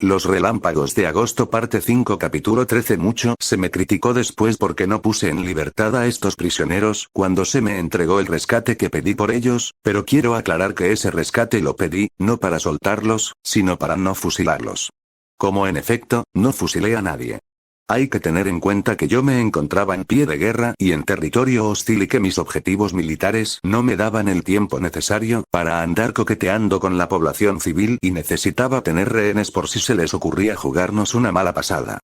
Los relámpagos de agosto parte 5 capítulo 13. Mucho se me criticó después porque no puse en libertad a estos prisioneros cuando se me entregó el rescate que pedí por ellos, pero quiero aclarar que ese rescate lo pedí, no para soltarlos, sino para no fusilarlos. Como en efecto, no fusilé a nadie. Hay que tener en cuenta que yo me encontraba en pie de guerra y en territorio hostil y que mis objetivos militares no me daban el tiempo necesario para andar coqueteando con la población civil y necesitaba tener rehenes por si se les ocurría jugarnos una mala pasada.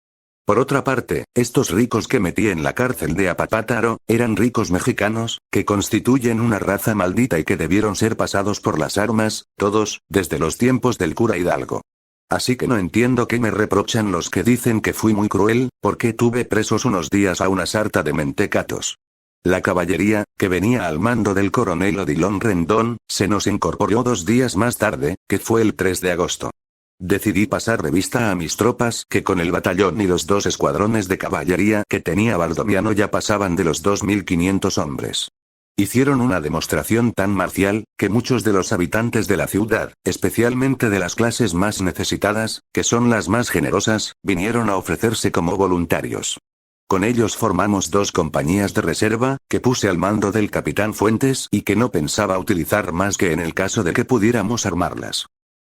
Por otra parte, estos ricos que metí en la cárcel de Apapátaro, eran ricos mexicanos, que constituyen una raza maldita y que debieron ser pasados por las armas, todos, desde los tiempos del cura Hidalgo. Así que no entiendo qué me reprochan los que dicen que fui muy cruel, porque tuve presos unos días a una sarta de mentecatos. La caballería, que venía al mando del coronel Odilon Rendón, se nos incorporó 2 días más tarde, que fue el 3 de agosto. Decidí pasar revista a mis tropas que con el batallón y los 2 escuadrones de caballería que tenía Baldoviano ya pasaban de los 2500 hombres. Hicieron una demostración tan marcial, que muchos de los habitantes de la ciudad, especialmente de las clases más necesitadas, que son las más generosas, vinieron a ofrecerse como voluntarios. Con ellos formamos 2 compañías de reserva, que puse al mando del capitán Fuentes y que no pensaba utilizar más que en el caso de que pudiéramos armarlas.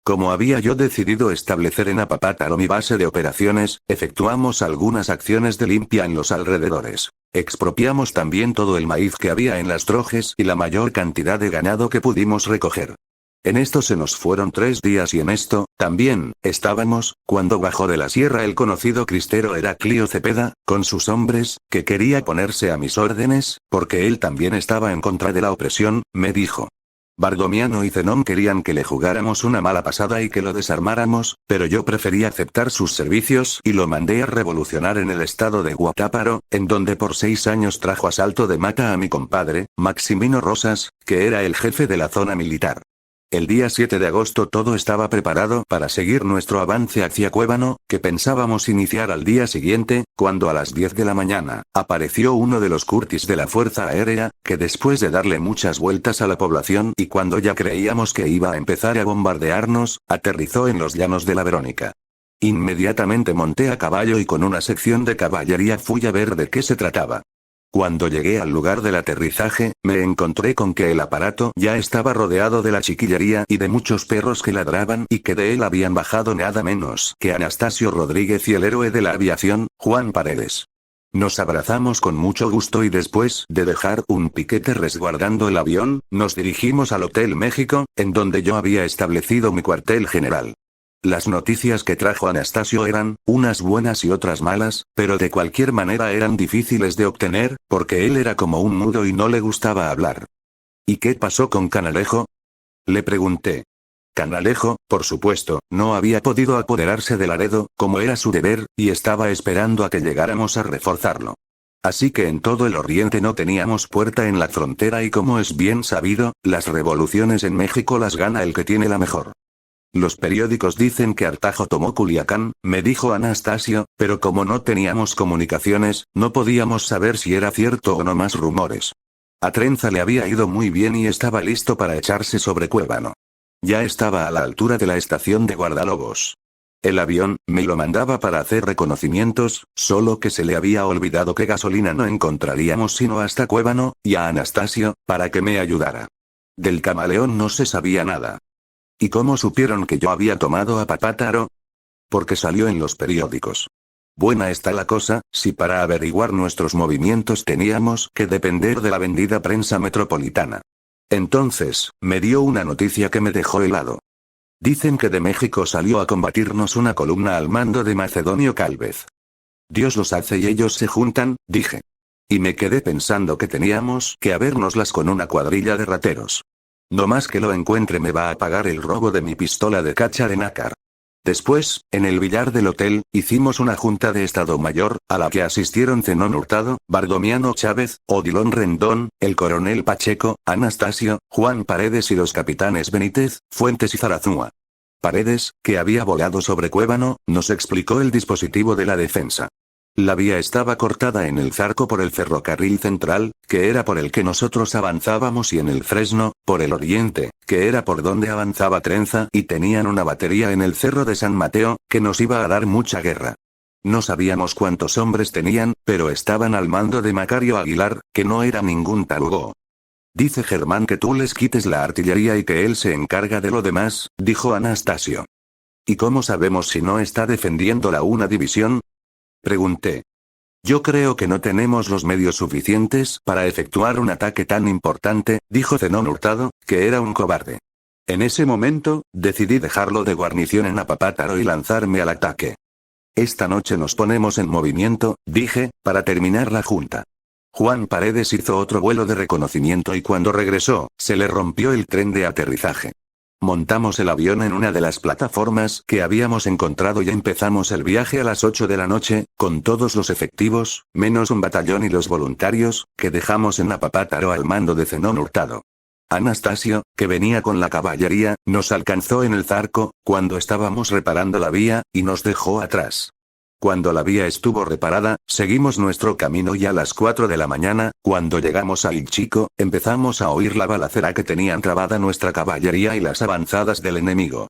Como había yo decidido establecer en Apapátaro mi base de operaciones, efectuamos algunas acciones de limpia en los alrededores. Expropiamos también todo el maíz que había en las trojes y la mayor cantidad de ganado que pudimos recoger. En esto se nos fueron 3 días y en esto, también, estábamos, cuando bajó de la sierra el conocido cristero Heraclio Cepeda, con sus hombres, que quería ponerse a mis órdenes, porque él también estaba en contra de la opresión, me dijo. Baldoviano y Zenón querían que le jugáramos una mala pasada y que lo desarmáramos, pero yo preferí aceptar sus servicios y lo mandé a revolucionar en el estado de Guatáparo, en donde por 6 años trajo a Salto de Mata a mi compadre, Maximino Rosas, que era el jefe de la zona militar. El día 7 de agosto todo estaba preparado para seguir nuestro avance hacia Cuébano, que pensábamos iniciar al día siguiente, cuando a las 10 de la mañana, apareció uno de los Curtis de la Fuerza Aérea, que después de darle muchas vueltas a la población y cuando ya creíamos que iba a empezar a bombardearnos, aterrizó en los llanos de la Verónica. Inmediatamente monté a caballo y con una sección de caballería fui a ver de qué se trataba. Cuando llegué al lugar del aterrizaje, me encontré con que el aparato ya estaba rodeado de la chiquillería y de muchos perros que ladraban y que de él habían bajado nada menos que Anastasio Rodríguez y el héroe de la aviación, Juan Paredes. Nos abrazamos con mucho gusto y después de dejar un piquete resguardando el avión, nos dirigimos al Hotel México, en donde yo había establecido mi cuartel general. Las noticias que trajo Anastasio eran, unas buenas y otras malas, pero de cualquier manera eran difíciles de obtener, porque él era como un mudo y no le gustaba hablar. ¿Y qué pasó con Canalejo? Le pregunté. Canalejo, por supuesto, no había podido apoderarse de Laredo, como era su deber, y estaba esperando a que llegáramos a reforzarlo. Así que en todo el oriente no teníamos puerta en la frontera y como es bien sabido, las revoluciones en México las gana el que tiene la mejor. Los periódicos dicen que Artajo tomó Culiacán, me dijo Anastasio, pero como no teníamos comunicaciones, no podíamos saber si era cierto o no más rumores. A Trenza le había ido muy bien y estaba listo para echarse sobre Cuébano. Ya estaba a la altura de la estación de Guardalobos. El avión, me lo mandaba para hacer reconocimientos, solo que se le había olvidado que gasolina no encontraríamos sino hasta Cuébano, y a Anastasio, para que me ayudara. Del camaleón no se sabía nada. ¿Y cómo supieron que yo había tomado Apapátaro? Porque salió en los periódicos. Buena está la cosa, si para averiguar nuestros movimientos teníamos que depender de la vendida prensa metropolitana. Entonces, me dio una noticia que me dejó helado. Dicen que de México salió a combatirnos una columna al mando de Macedonio Calvez. Dios los hace y ellos se juntan, dije. Y me quedé pensando que teníamos que habérnoslas con una cuadrilla de rateros. No más que lo encuentre me va a pagar el robo de mi pistola de cacha de nácar. Después, en el billar del hotel, hicimos una junta de Estado Mayor, a la que asistieron Zenón Hurtado, Baldoviano Chávez, Odilon Rendón, el coronel Pacheco, Anastasio, Juan Paredes y los capitanes Benítez, Fuentes y Zarazúa. Paredes, que había volado sobre Cuébano, nos explicó el dispositivo de la defensa. La vía estaba cortada en el Zarco por el ferrocarril central, que era por el que nosotros avanzábamos, y en el Fresno, por el oriente, que era por donde avanzaba Trenza, y tenían una batería en el Cerro de San Mateo, que nos iba a dar mucha guerra. No sabíamos cuántos hombres tenían, pero estaban al mando de Macario Aguilar, que no era ningún tarugo. Dice Germán que tú les quites la artillería y que él se encarga de lo demás, dijo Anastasio. ¿Y cómo sabemos si no está defendiendo la una división? Pregunté. Yo creo que no tenemos los medios suficientes para efectuar un ataque tan importante, dijo Zenón Hurtado, que era un cobarde. En ese momento, decidí dejarlo de guarnición en Apapátaro y lanzarme al ataque. Esta noche nos ponemos en movimiento, dije, para terminar la junta. Juan Paredes hizo otro vuelo de reconocimiento y cuando regresó, se le rompió el tren de aterrizaje. Montamos el avión en una de las plataformas que habíamos encontrado y empezamos el viaje a las 8 de la noche, con todos los efectivos, menos un batallón y los voluntarios, que dejamos en Apapátaro al mando de Zenón Hurtado. Anastasio, que venía con la caballería, nos alcanzó en el Zarco, cuando estábamos reparando la vía, y nos dejó atrás. Cuando la vía estuvo reparada, seguimos nuestro camino y a las 4 de la mañana, cuando llegamos a Ilchico, empezamos a oír la balacera que tenían trabada nuestra caballería y las avanzadas del enemigo.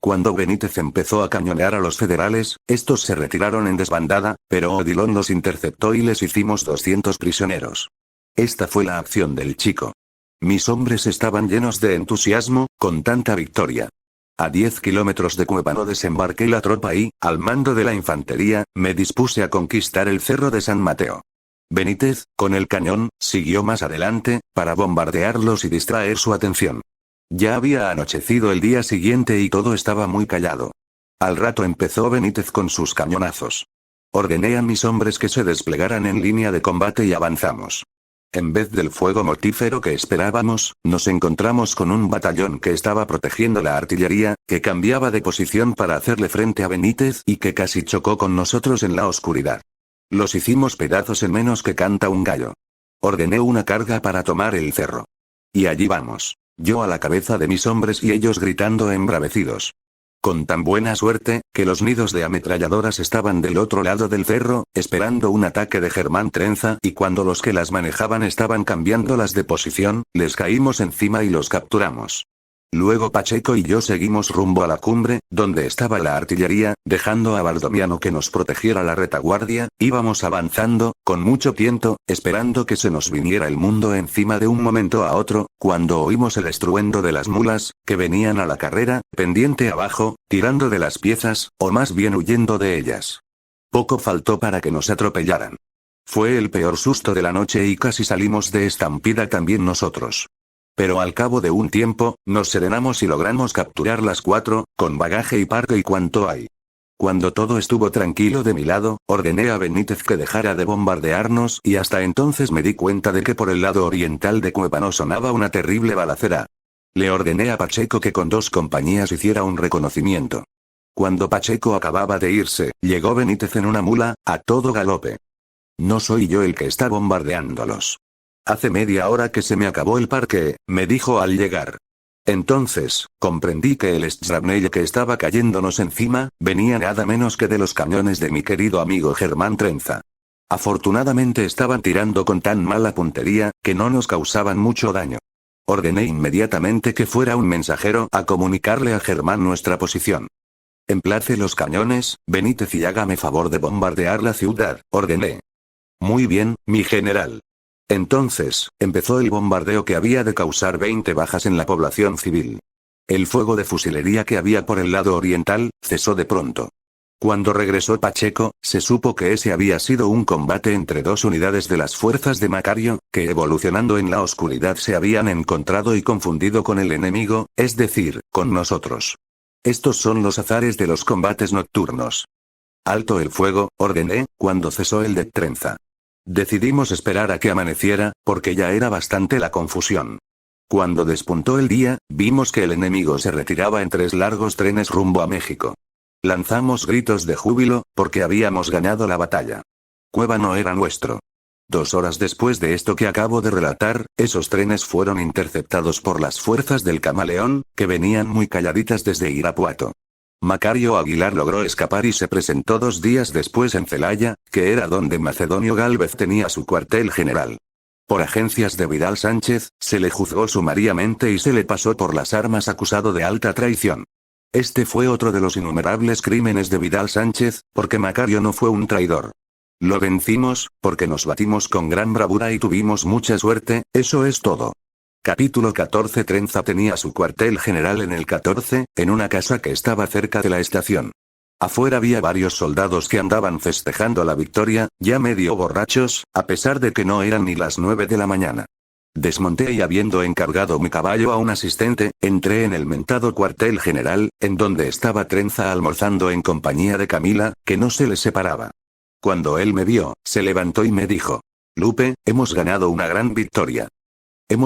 Cuando Benítez empezó a cañonear a los federales, estos se retiraron en desbandada, pero Odilon los interceptó y les hicimos 200 prisioneros. Esta fue la acción del Chico. Mis hombres estaban llenos de entusiasmo, con tanta victoria. A 10 kilómetros de Cuevano desembarqué la tropa y, al mando de la infantería, me dispuse a conquistar el Cerro de San Mateo. Benítez, con el cañón, siguió más adelante, para bombardearlos y distraer su atención. Ya había anochecido el día siguiente y todo estaba muy callado. Al rato empezó Benítez con sus cañonazos. Ordené a mis hombres que se desplegaran en línea de combate y avanzamos. En vez del fuego mortífero que esperábamos, nos encontramos con un batallón que estaba protegiendo la artillería, que cambiaba de posición para hacerle frente a Benítez y que casi chocó con nosotros en la oscuridad. Los hicimos pedazos en menos que canta un gallo. Ordené una carga para tomar el cerro. Y allí vamos. Yo a la cabeza de mis hombres y ellos gritando embravecidos. Con tan buena suerte, que los nidos de ametralladoras estaban del otro lado del cerro, esperando un ataque de Germán Trenza, y cuando los que las manejaban estaban cambiándolas de posición, les caímos encima y los capturamos. Luego Pacheco y yo seguimos rumbo a la cumbre, donde estaba la artillería, dejando a Baldomiano que nos protegiera la retaguardia, íbamos avanzando, con mucho tiento, esperando que se nos viniera el mundo encima de un momento a otro, cuando oímos el estruendo de las mulas, que venían a la carrera, pendiente abajo, tirando de las piezas, o más bien huyendo de ellas. Poco faltó para que nos atropellaran. Fue el peor susto de la noche y casi salimos de estampida también nosotros. Pero al cabo de un tiempo, nos serenamos y logramos capturar las 4, con bagaje y parque y cuanto hay. Cuando todo estuvo tranquilo de mi lado, ordené a Benítez que dejara de bombardearnos y hasta entonces me di cuenta de que por el lado oriental de Cuevano sonaba una terrible balacera. Le ordené a Pacheco que con 2 compañías hiciera un reconocimiento. Cuando Pacheco acababa de irse, llegó Benítez en una mula, a todo galope. No soy yo el que está bombardeándolos. Hace media hora que se me acabó el parque, me dijo al llegar. Entonces, comprendí que el Shrapnel que estaba cayéndonos encima, venía nada menos que de los cañones de mi querido amigo Germán Trenza. Afortunadamente estaban tirando con tan mala puntería, que no nos causaban mucho daño. Ordené inmediatamente que fuera un mensajero a comunicarle a Germán nuestra posición. Emplace los cañones, Benítez, y hágame favor de bombardear la ciudad, ordené. Muy bien, mi general. Entonces, empezó el bombardeo que había de causar 20 bajas en la población civil. El fuego de fusilería que había por el lado oriental, cesó de pronto. Cuando regresó Pacheco, se supo que ese había sido un combate entre 2 unidades de las fuerzas de Macario, que evolucionando en la oscuridad se habían encontrado y confundido con el enemigo, es decir, con nosotros. Estos son los azares de los combates nocturnos. Alto el fuego, ordené, cuando cesó el de Trenza. Decidimos esperar a que amaneciera, porque ya era bastante la confusión. Cuando despuntó el día, vimos que el enemigo se retiraba en 3 largos trenes rumbo a México. Lanzamos gritos de júbilo, porque habíamos ganado la batalla. Cuevano era nuestro. 2 horas después de esto que acabo de relatar, esos trenes fueron interceptados por las fuerzas del Camaleón, que venían muy calladitas desde Irapuato. Macario Aguilar logró escapar y se presentó 2 días después en Celaya, que era donde Macedonio Gálvez tenía su cuartel general. Por agencias de Vidal Sánchez, se le juzgó sumariamente y se le pasó por las armas acusado de alta traición. Este fue otro de los innumerables crímenes de Vidal Sánchez, porque Macario no fue un traidor. Lo vencimos, porque nos batimos con gran bravura y tuvimos mucha suerte, eso es todo. Capítulo 14. Trenza tenía su cuartel general en el 14, en una casa que estaba cerca de la estación. Afuera había varios soldados que andaban festejando la victoria, ya medio borrachos, a pesar de que no eran ni las 9 de la mañana. Desmonté y habiendo encargado mi caballo a un asistente, entré en el mentado cuartel general, en donde estaba Trenza almorzando en compañía de Camila, que no se le separaba. Cuando él me vio, se levantó y me dijo: Lupe, hemos ganado una gran victoria.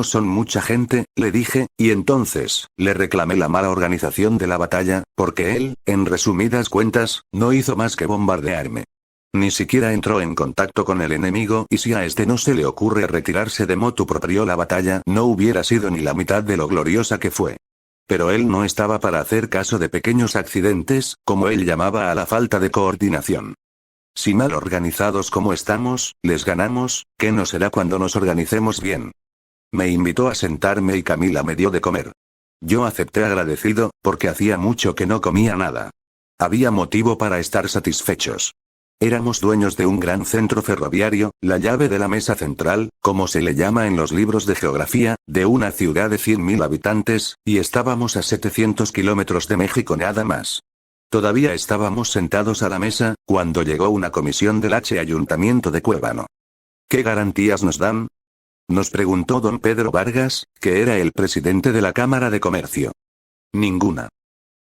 Son mucha gente, le dije, y entonces, le reclamé la mala organización de la batalla, porque él, en resumidas cuentas, no hizo más que bombardearme. Ni siquiera entró en contacto con el enemigo y si a este no se le ocurre retirarse de motu propio la batalla no hubiera sido ni la mitad de lo gloriosa que fue. Pero él no estaba para hacer caso de pequeños accidentes, como él llamaba a la falta de coordinación. Si mal organizados como estamos, les ganamos, ¿qué no será cuando nos organicemos bien? Me invitó a sentarme y Camila me dio de comer. Yo acepté agradecido, porque hacía mucho que no comía nada. Había motivo para estar satisfechos. Éramos dueños de un gran centro ferroviario, la llave de la mesa central, como se le llama en los libros de geografía, de una ciudad de 100.000 habitantes, y estábamos a 700 kilómetros de México nada más. Todavía estábamos sentados a la mesa, cuando llegó una comisión del Ayuntamiento de Cuébano. ¿Qué garantías nos dan?, nos preguntó don Pedro Vargas, que era el presidente de la Cámara de Comercio. Ninguna.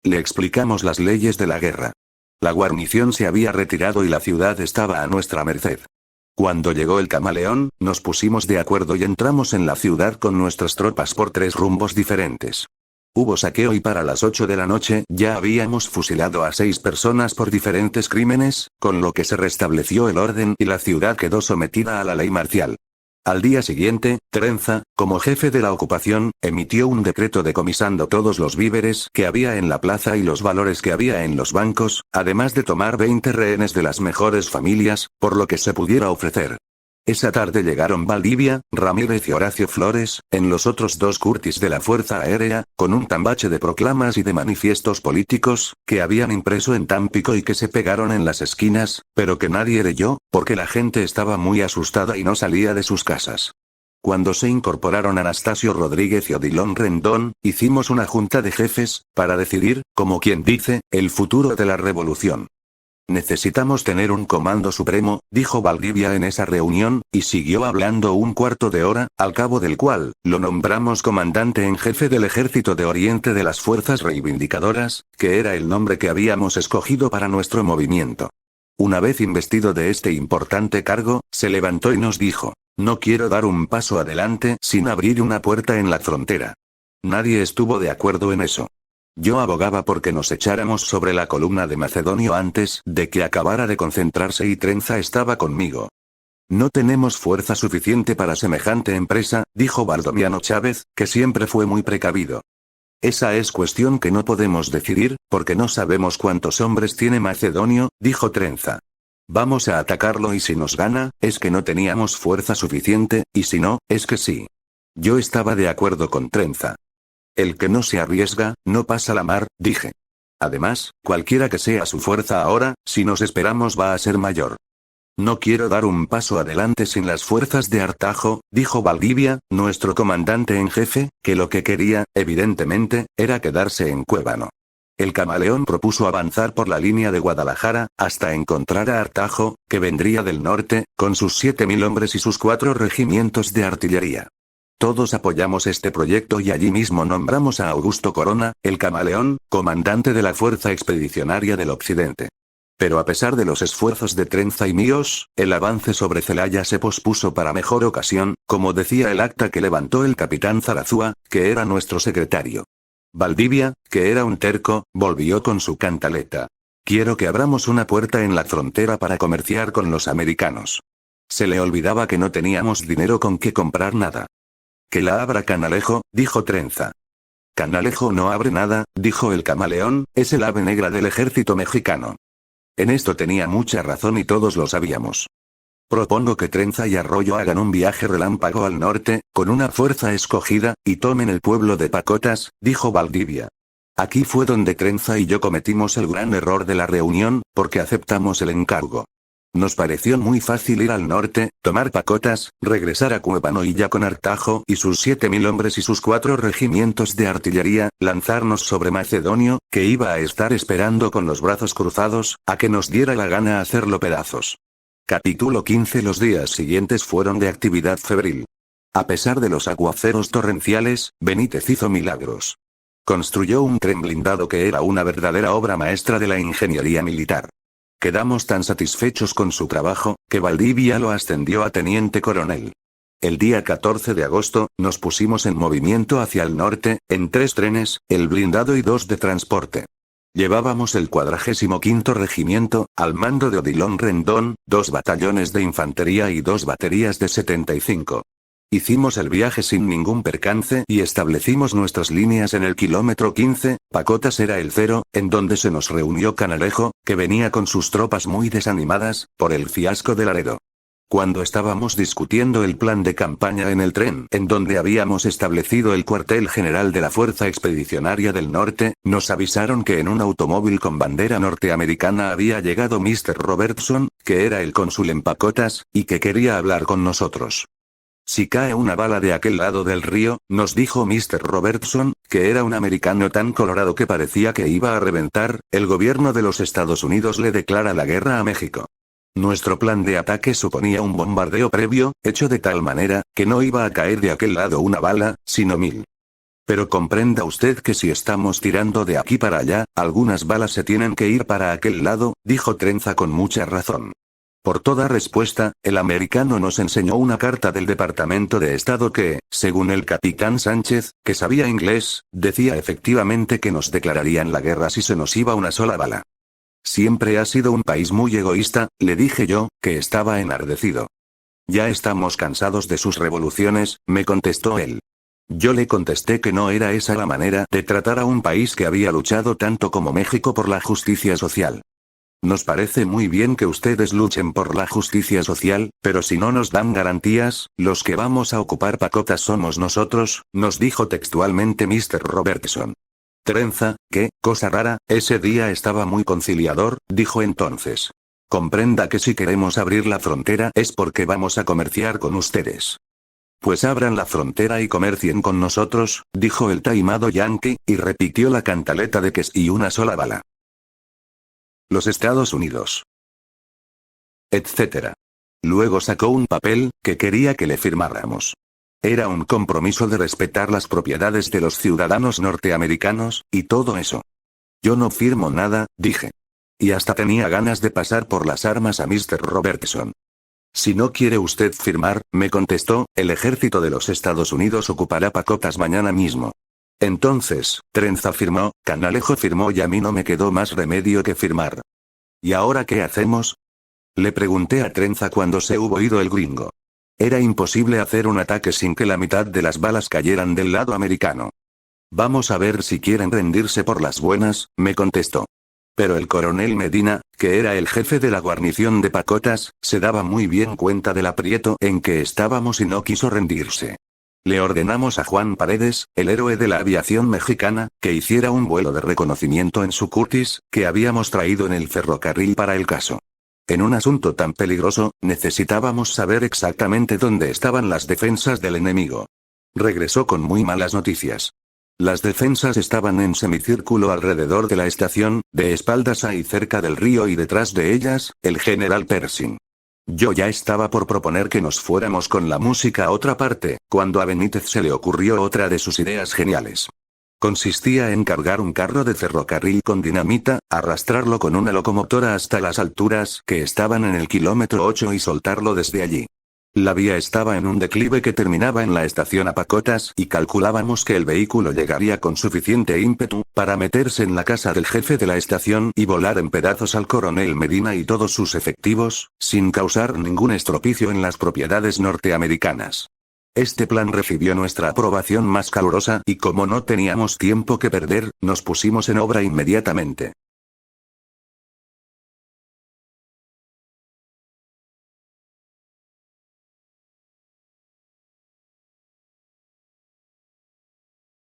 Le explicamos las leyes de la guerra. La guarnición se había retirado y la ciudad estaba a nuestra merced. Cuando llegó el camaleón, nos pusimos de acuerdo y entramos en la ciudad con nuestras tropas por 3 rumbos diferentes. Hubo saqueo y para las 8 de la noche ya habíamos fusilado a 6 personas por diferentes crímenes, con lo que se restableció el orden y la ciudad quedó sometida a la ley marcial. Al día siguiente, Trenza, como jefe de la ocupación, emitió un decreto decomisando todos los víveres que había en la plaza y los valores que había en los bancos, además de tomar 20 rehenes de las mejores familias, por lo que se pudiera ofrecer. Esa tarde llegaron Valdivia, Ramírez y Horacio Flores, en los otros 2 Curtis de la Fuerza Aérea, con un tambache de proclamas y de manifiestos políticos, que habían impreso en Tampico y que se pegaron en las esquinas, pero que nadie leyó, porque la gente estaba muy asustada y no salía de sus casas. Cuando se incorporaron Anastasio Rodríguez y Odilon Rendón, hicimos una junta de jefes, para decidir, como quien dice, el futuro de la revolución. Necesitamos tener un comando supremo, dijo Valdivia en esa reunión, y siguió hablando un cuarto de hora, al cabo del cual, lo nombramos comandante en jefe del Ejército de Oriente de las Fuerzas Reivindicadoras, que era el nombre que habíamos escogido para nuestro movimiento. Una vez investido de este importante cargo, se levantó y nos dijo: no quiero dar un paso adelante sin abrir una puerta en la frontera. Nadie estuvo de acuerdo en eso. Yo abogaba porque nos echáramos sobre la columna de Macedonio antes de que acabara de concentrarse y Trenza estaba conmigo. No tenemos fuerza suficiente para semejante empresa, dijo Baldoviano Chávez, que siempre fue muy precavido. Esa es cuestión que no podemos decidir, porque no sabemos cuántos hombres tiene Macedonio, dijo Trenza. Vamos a atacarlo y si nos gana, es que no teníamos fuerza suficiente, y si no, es que sí. Yo estaba de acuerdo con Trenza. El que no se arriesga, no pasa la mar, dije. Además, cualquiera que sea su fuerza ahora, si nos esperamos va a ser mayor. No quiero dar un paso adelante sin las fuerzas de Artajo, dijo Valdivia, nuestro comandante en jefe, que lo que quería, evidentemente, era quedarse en Cuébano. El camaleón propuso avanzar por la línea de Guadalajara, hasta encontrar a Artajo, que vendría del norte, con sus 7.000 hombres y sus 4 regimientos de artillería. Todos apoyamos este proyecto y allí mismo nombramos a Augusto Corona, el camaleón, comandante de la Fuerza Expedicionaria del Occidente. Pero a pesar de los esfuerzos de Trenza y míos, el avance sobre Celaya se pospuso para mejor ocasión, como decía el acta que levantó el capitán Zarazúa, que era nuestro secretario. Valdivia, que era un terco, volvió con su cantaleta. Quiero que abramos una puerta en la frontera para comerciar con los americanos. Se le olvidaba que no teníamos dinero con que comprar nada. Que la abra Canalejo, dijo Trenza. Canalejo no abre nada, dijo el camaleón, es el ave negra del ejército mexicano. En esto tenía mucha razón y todos lo sabíamos. Propongo que Trenza y Arroyo hagan un viaje relámpago al norte, con una fuerza escogida, y tomen el pueblo de Pacotas, dijo Valdivia. Aquí fue donde Trenza y yo cometimos el gran error de la reunión, porque aceptamos el encargo. Nos pareció muy fácil ir al norte, tomar Pacotas, regresar a Cuevano y ya con Artajo y sus 7000 hombres y sus 4 regimientos de artillería, lanzarnos sobre Macedonio, que iba a estar esperando con los brazos cruzados, a que nos diera la gana hacerlo pedazos. Capítulo 15. Los días siguientes fueron de actividad febril. A pesar de los aguaceros torrenciales, Benítez hizo milagros. Construyó un tren blindado que era una verdadera obra maestra de la ingeniería militar. Quedamos tan satisfechos con su trabajo, que Valdivia lo ascendió a teniente coronel. El día 14 de agosto, nos pusimos en movimiento hacia el norte, en 3 trenes, el blindado y 2 de transporte. Llevábamos el 45º regimiento, al mando de Odilon Rendón, 2 batallones de infantería y 2 baterías de 75. Hicimos el viaje sin ningún percance y establecimos nuestras líneas en el kilómetro 15, Pacotas era el 0, en donde se nos reunió Canalejo, que venía con sus tropas muy desanimadas, por el fiasco de Laredo. Cuando estábamos discutiendo el plan de campaña en el tren, en donde habíamos establecido el cuartel general de la Fuerza Expedicionaria del Norte, nos avisaron que en un automóvil con bandera norteamericana había llegado Mr. Robertson, que era el cónsul en Pacotas, y que quería hablar con nosotros. Si cae una bala de aquel lado del río, nos dijo Mr. Robertson, que era un americano tan colorado que parecía que iba a reventar, el gobierno de los Estados Unidos le declara la guerra a México. Nuestro plan de ataque suponía un bombardeo previo, hecho de tal manera, que no iba a caer de aquel lado una bala, sino 1000. Pero comprenda usted que si estamos tirando de aquí para allá, algunas balas se tienen que ir para aquel lado, dijo Trenza con mucha razón. Por toda respuesta, el americano nos enseñó una carta del Departamento de Estado que, según el capitán Sánchez, que sabía inglés, decía efectivamente que nos declararían la guerra si se nos iba una sola bala. Siempre ha sido un país muy egoísta, le dije yo, que estaba enardecido. Ya estamos cansados de sus revoluciones, me contestó él. Yo le contesté que no era esa la manera de tratar a un país que había luchado tanto como México por la justicia social. Nos parece muy bien que ustedes luchen por la justicia social, pero si no nos dan garantías, los que vamos a ocupar Pacotas somos nosotros, nos dijo textualmente Mr. Robertson. Trenza, qué cosa rara, ese día estaba muy conciliador, dijo entonces. Comprenda que si queremos abrir la frontera es porque vamos a comerciar con ustedes. Pues abran la frontera y comercien con nosotros, dijo el taimado yanqui, y repitió la cantaleta de que y una sola bala. Los Estados Unidos. Etc. Luego sacó un papel, que quería que le firmáramos. Era un compromiso de respetar las propiedades de los ciudadanos norteamericanos, y todo eso. Yo no firmo nada, dije. Y hasta tenía ganas de pasar por las armas a Mr. Robertson. Si no quiere usted firmar, me contestó, el ejército de los Estados Unidos ocupará Pacotas mañana mismo. Entonces, Trenza firmó, Canalejo firmó y a mí no me quedó más remedio que firmar. ¿Y ahora qué hacemos? Le pregunté a Trenza cuando se hubo ido el gringo. Era imposible hacer un ataque sin que la mitad de las balas cayeran del lado americano. Vamos a ver si quieren rendirse por las buenas, me contestó. Pero el coronel Medina, que era el jefe de la guarnición de Pacotas, se daba muy bien cuenta del aprieto en que estábamos y no quiso rendirse. Le ordenamos a Juan Paredes, el héroe de la aviación mexicana, que hiciera un vuelo de reconocimiento en su Curtiss, que habíamos traído en el ferrocarril para el caso. En un asunto tan peligroso, necesitábamos saber exactamente dónde estaban las defensas del enemigo. Regresó con muy malas noticias. Las defensas estaban en semicírculo alrededor de la estación, de espaldas ahí cerca del río y detrás de ellas, el general Pershing. Yo ya estaba por proponer que nos fuéramos con la música a otra parte, cuando a Benítez se le ocurrió otra de sus ideas geniales. Consistía en cargar un carro de ferrocarril con dinamita, arrastrarlo con una locomotora hasta las alturas que estaban en el kilómetro 8 y soltarlo desde allí. La vía estaba en un declive que terminaba en la estación a Pacotas y calculábamos que el vehículo llegaría con suficiente ímpetu para meterse en la casa del jefe de la estación y volar en pedazos al coronel Medina y todos sus efectivos, sin causar ningún estropicio en las propiedades norteamericanas. Este plan recibió nuestra aprobación más calurosa y como no teníamos tiempo que perder, nos pusimos en obra inmediatamente.